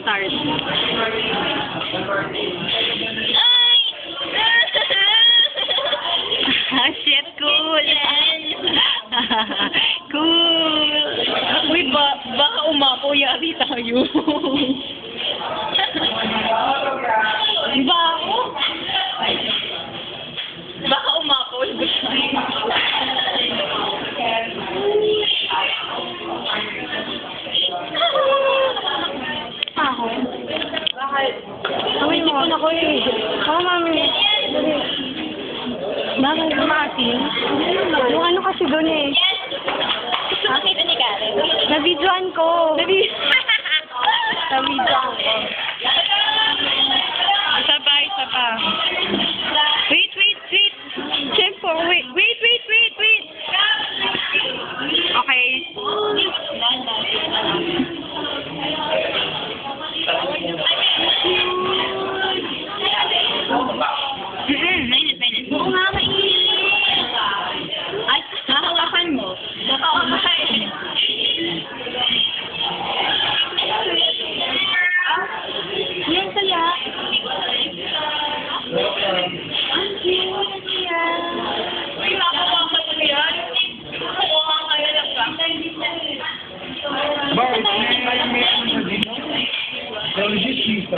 start. Ay! Shit, cool. Cool. Uy, baka umapo, yari tayo. Baka umapo, gusto Ako? Bakit? Ang ipon ako eh. Oo, mami. Bakit? Maasin? Yung ano kasi doon eh. Gusto makita ni Karen? Nabidyoan ko. Nabidyoan ko. Isa pa. Wait. Tempo, wait. Okay. Mainit. Oo nga, mainit. Ay, hahawakan mo. Baka umay. Yan saya. Ang cute niya. Uy, makawakan mo yan. Kukuha kayo lang ka. Bakit? May ano sa dito? Religious visa.